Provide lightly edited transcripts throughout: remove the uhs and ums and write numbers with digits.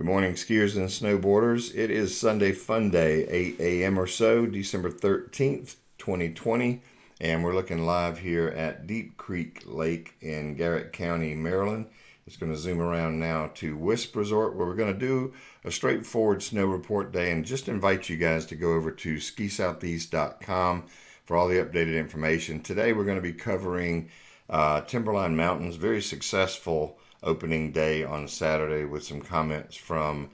Good morning, skiers and snowboarders. It is Sunday Funday, 8 a.m. or so, December 13th, 2020, and we're looking live here at Deep Creek Lake in Garrett County, Maryland. It's going to zoom around now to Wisp Resort, where we're going to do a straightforward snow report day and just invite you guys to go over to skisoutheast.com for all the updated information. Today we're going to be covering Timberline Mountain's very successful opening day on Saturday with some comments from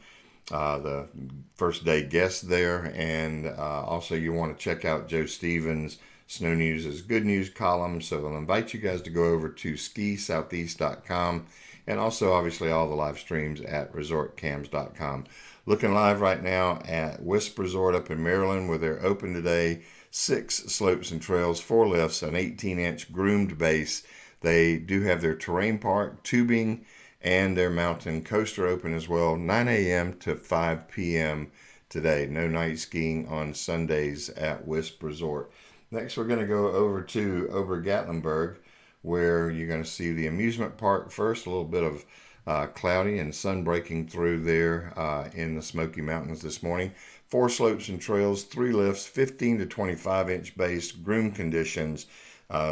the first day guests there, and also you want to check out Joe Stevens' Snow News' Good News column. So I'll invite you guys to go over to skisoutheast.com and also obviously all the live streams at resortcams.com. Looking live right now at Wisp Resort up in Maryland, where they're open today. 6 slopes and trails, 4 lifts, an 18-inch groomed base. They do have their terrain park, tubing, and their mountain coaster open as well, 9 a.m. to 5 p.m. today. No night skiing on Sundays at Wisp Resort. Next, we're going to go over to Gatlinburg, where you're going to see the amusement park first. A little bit of cloudy and sun breaking through there in the Smoky Mountains this morning. 4 slopes and trails, 3 lifts, 15 to 25-inch base, groomed conditions.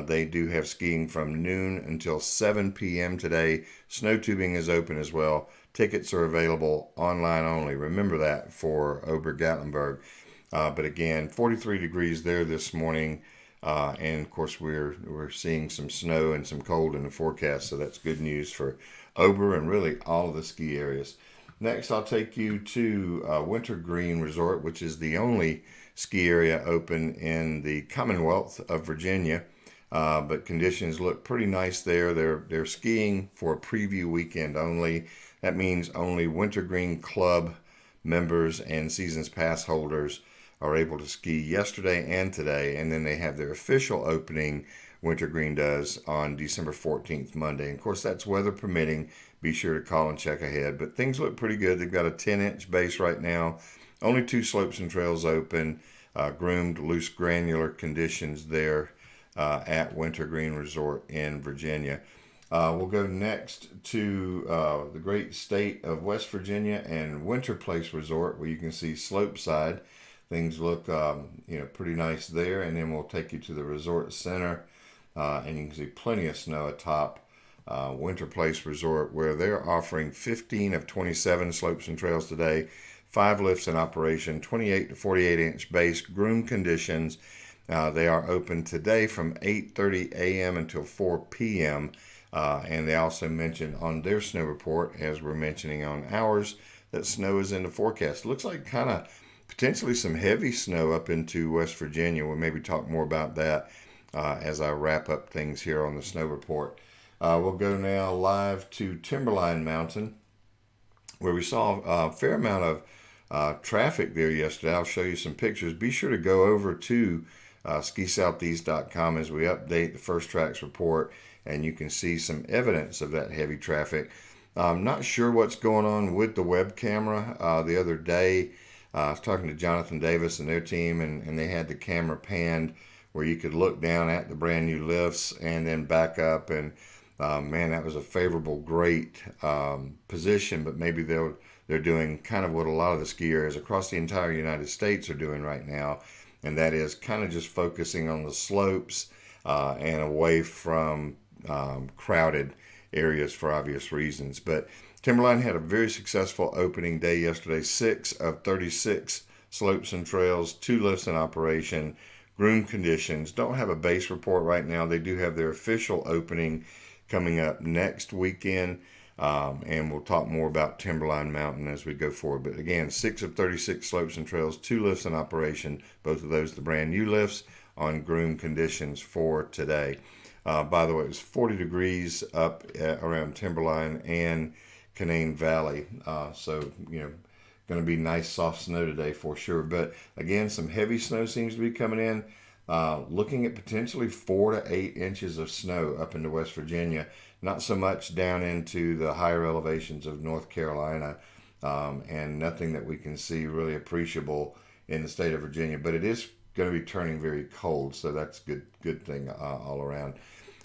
They do have skiing from noon until 7 p.m. today. Snow tubing is open as well. Tickets are available online only. Remember that for Gatlinburg. But again, 43 degrees there this morning. And of course, we're seeing some snow and some cold in the forecast. So that's good news for Ober and really all of the ski areas. Next, I'll take you to Wintergreen Resort, which is the only ski area open in the Commonwealth of Virginia. But conditions look pretty nice there. They're skiing for a preview weekend only. That means only Wintergreen Club members and Seasons Pass holders are able to ski yesterday and today. And then they have their official opening, Wintergreen does, on December 14th, Monday. And of course, that's weather permitting. Be sure to call and check ahead. But things look pretty good. They've got a 10-inch base right now. Only 2 slopes and trails open. Groomed, loose, granular conditions there at Wintergreen Resort in Virginia. We'll go next to the great state of West Virginia and Winter Place Resort, where you can see Slopeside. Things look pretty nice there. And then we'll take you to the resort center, and you can see plenty of snow atop Winter Place Resort, where they're offering 15 of 27 slopes and trails today, 5 lifts in operation, 28 to 48-inch base, groomed conditions. They are open today from 8:30 a.m. until 4 p.m. And they also mentioned on their snow report, as we're mentioning on ours, that snow is in the forecast. Looks like kind of potentially some heavy snow up into West Virginia. We'll maybe talk more about that as I wrap up things here on the snow report. We'll go now live to Timberline Mountain, where we saw a fair amount of traffic there yesterday. I'll show you some pictures. Be sure to go over to skisoutheast.com as we update the First Tracks report, and you can see some evidence of that heavy traffic. I'm not sure what's going on with the web camera. The other day, I was talking to Jonathan Davis and their team, and they had the camera panned where you could look down at the brand new lifts and then back up. And man, that was a favorable, great position, but maybe they're doing kind of what a lot of the ski areas across the entire United States are doing right now, and that is kind of just focusing on the slopes and away from crowded areas for obvious reasons. But Timberline had a very successful opening day yesterday. 6 of 36 slopes and trails, 2 lifts in operation, groomed conditions. Don't have a base report right now. They do have their official opening coming up next weekend, and we'll talk more about Timberline Mountain as we go forward. But again, 6 of 36 slopes and trails, 2 lifts in operation, both of those the brand new lifts on groomed conditions for today. By the way, it was 40 degrees up around Timberline and Canaan Valley, so going to be nice soft snow today for sure. But again, some heavy snow seems to be coming in. Looking at potentially 4 to 8 inches of snow up into West Virginia. Not so much down into the higher elevations of North Carolina, and nothing that we can see really appreciable in the state of Virginia. But it is going to be turning very cold, so that's good thing all around.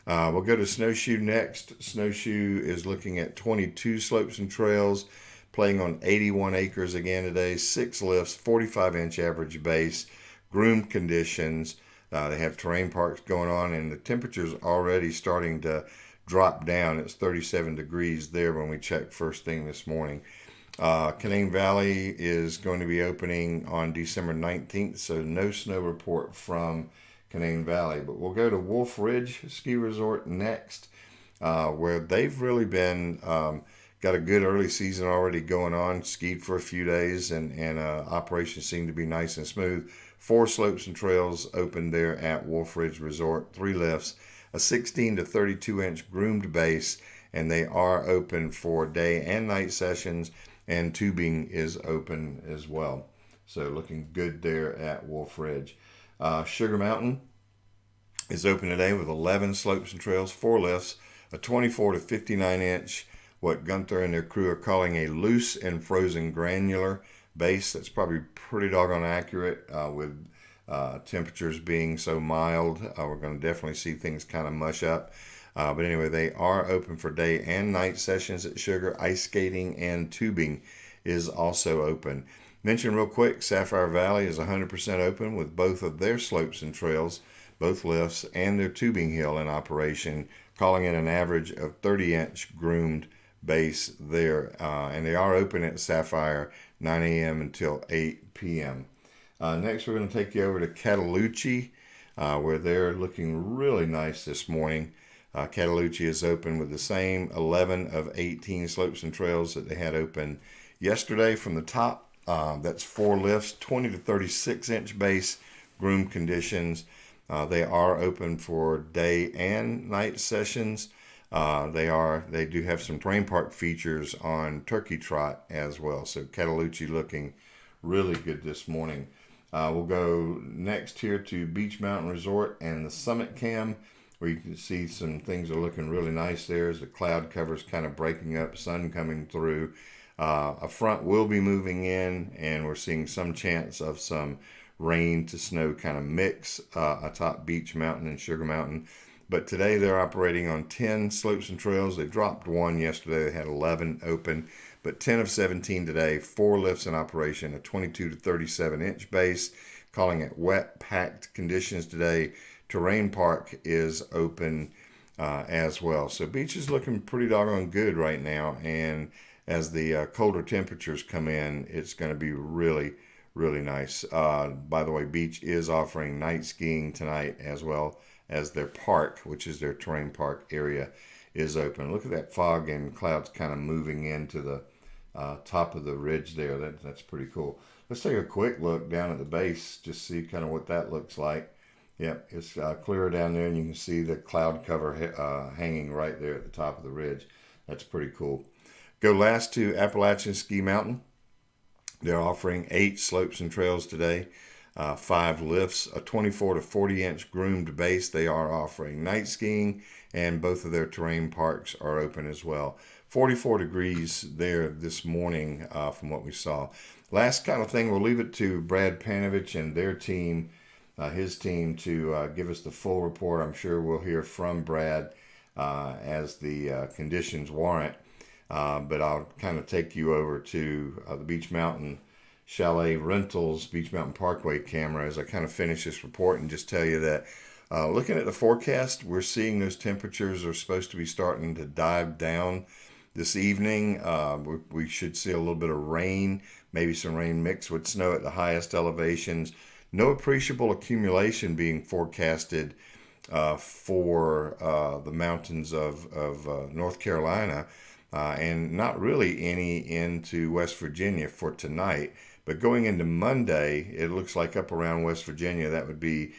We'll go to Snowshoe next. Snowshoe is looking at 22 slopes and trails, playing on 81 acres again today, 6 lifts, 45-inch average base, groomed conditions. They have terrain parks going on, and the temperature's already starting to drop down. It's 37 degrees there when we checked first thing this morning. Canaan Valley is going to be opening on December 19th, so no snow report from Canaan Valley. But we'll go to Wolf Ridge Ski Resort next, where they've really been got a good early season already going on. Skied for a few days, and operations seem to be nice and smooth. 4 slopes and trails open there at Wolf Ridge Resort, 3 lifts, a 16 to 32 inch groomed base, and they are open for day and night sessions, and tubing is open as well. So looking good there at Wolf Ridge. Sugar Mountain is open today with 11 slopes and trails, 4 lifts, a 24 to 59 inch, what Gunther and their crew are calling a loose and frozen granular base. That's probably pretty doggone accurate with temperatures being so mild. We're going to definitely see things kind of mush up. But anyway, they are open for day and night sessions at Sugar. Ice skating and tubing is also open. Mention real quick, Sapphire Valley is 100% open with both of their slopes and trails, both lifts, and their tubing hill in operation, calling it an average of 30-inch groomed base there. And they are open at Sapphire 9 a.m. until 8 p.m. Next, we're going to take you over to Cataloochee, where they're looking really nice this morning. Cataloochee is open with the same 11 of 18 slopes and trails that they had open yesterday from the top. That's 4 lifts, 20 to 36 inch base, groomed conditions. They are open for day and night sessions. They do have some terrain park features on Turkey Trot as well. So Cataloochee looking really good this morning. We'll go next here to Beach Mountain Resort and the Summit Cam, where you can see some things are looking really nice there as the cloud cover's kind of breaking up, sun coming through. A front will be moving in, and we're seeing some chance of some rain to snow kind of mix atop Beach Mountain and Sugar Mountain. But today they're operating on 10 slopes and trails. They dropped 1 yesterday. They had 11 open, but 10 of 17 today. 4 lifts in operation, a 22 to 37 inch base, calling it wet, packed conditions today. Terrain Park is open as well. So beach is looking pretty doggone good right now. And as the colder temperatures come in, it's going to be really, really nice. By the way, beach is offering night skiing tonight as well as their park, which is their terrain park area, is open. Look at that fog and clouds kind of moving into the top of the ridge there. That's pretty cool. Let's take a quick look down at the base, just see kind of what that looks like. Yep, it's clearer down there, and you can see the cloud cover hanging right there at the top of the ridge. That's pretty cool. Go last to Appalachian Ski Mountain. They're offering 8 slopes and trails today, 5 lifts, a 24 to 40 inch groomed base. They are offering night skiing, and both of their terrain parks are open as well. 44 degrees there this morning from what we saw. Last kind of thing, we'll leave it to Brad Panovich and their team, his team, to give us the full report. I'm sure we'll hear from Brad as the conditions warrant. But I'll kind of take you over to the Beach Mountain Chalet Rentals Beach Mountain Parkway camera as I kind of finish this report, and just tell you that looking at the forecast, we're seeing those temperatures are supposed to be starting to dive down this evening. We should see a little bit of rain, maybe some rain mixed with snow at the highest elevations. No appreciable accumulation being forecasted for the mountains of North Carolina. And not really any into West Virginia for tonight. But going into Monday, it looks like up around West Virginia, that would be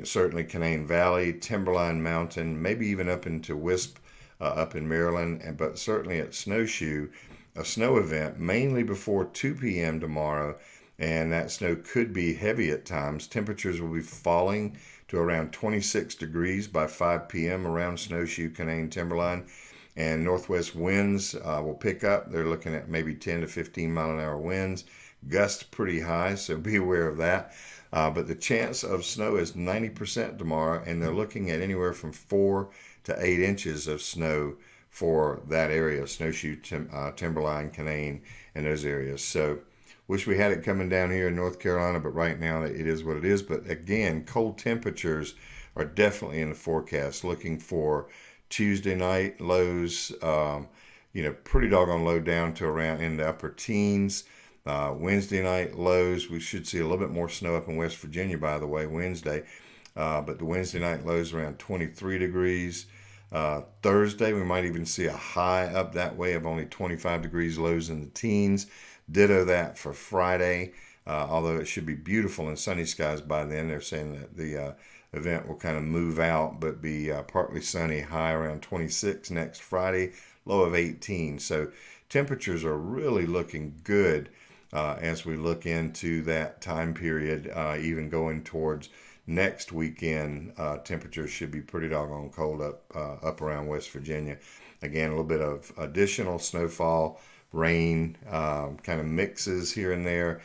certainly Canaan Valley, Timberline Mountain, maybe even up into Wisp up in Maryland, but certainly at Snowshoe, a snow event mainly before 2 p.m. tomorrow, and that snow could be heavy at times. Temperatures will be falling to around 26 degrees by 5 p.m. around Snowshoe, Canaan, Timberline. And northwest winds will pick up. They're looking at maybe 10 to 15 mile an hour winds. Gusts pretty high, so be aware of that. But the chance of snow is 90% tomorrow, and they're looking at anywhere from 4 to 8 inches of snow for that area, Snowshoe, Timberline, Canaan, and those areas. So wish we had it coming down here in North Carolina, but right now it is what it is. But again, cold temperatures are definitely in the forecast. Looking for Tuesday night lows, pretty doggone low down to around in the upper teens. Wednesday night lows, we should see a little bit more snow up in West Virginia, by the way, Wednesday. But the Wednesday night lows around 23 degrees. Thursday, we might even see a high up that way of only 25 degrees, lows in the teens. Ditto that for Friday, although it should be beautiful and sunny skies by then. They're saying that the event will kind of move out, but be partly sunny, high around 26 next Friday, low of 18. So temperatures are really looking good as we look into that time period, even going towards next weekend. Temperatures should be pretty doggone cold up around West Virginia. Again, a little bit of additional snowfall, rain, kind of mixes here and there,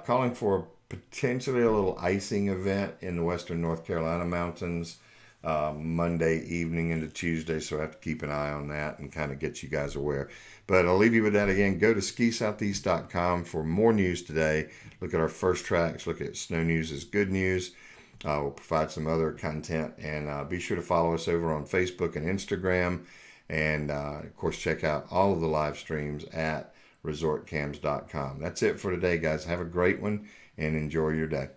calling for potentially a little icing event in the western North Carolina mountains Monday evening into Tuesday, so I have to keep an eye on that and kind of get you guys aware. But I'll leave you with that again. Go to skisoutheast.com for more news today. Look at our first tracks. Look at Snow News is Good News. We'll provide some other content, and be sure to follow us over on Facebook and Instagram. And, of course, check out all of the live streams at resortcams.com. That's it for today, guys. Have a great one and enjoy your day.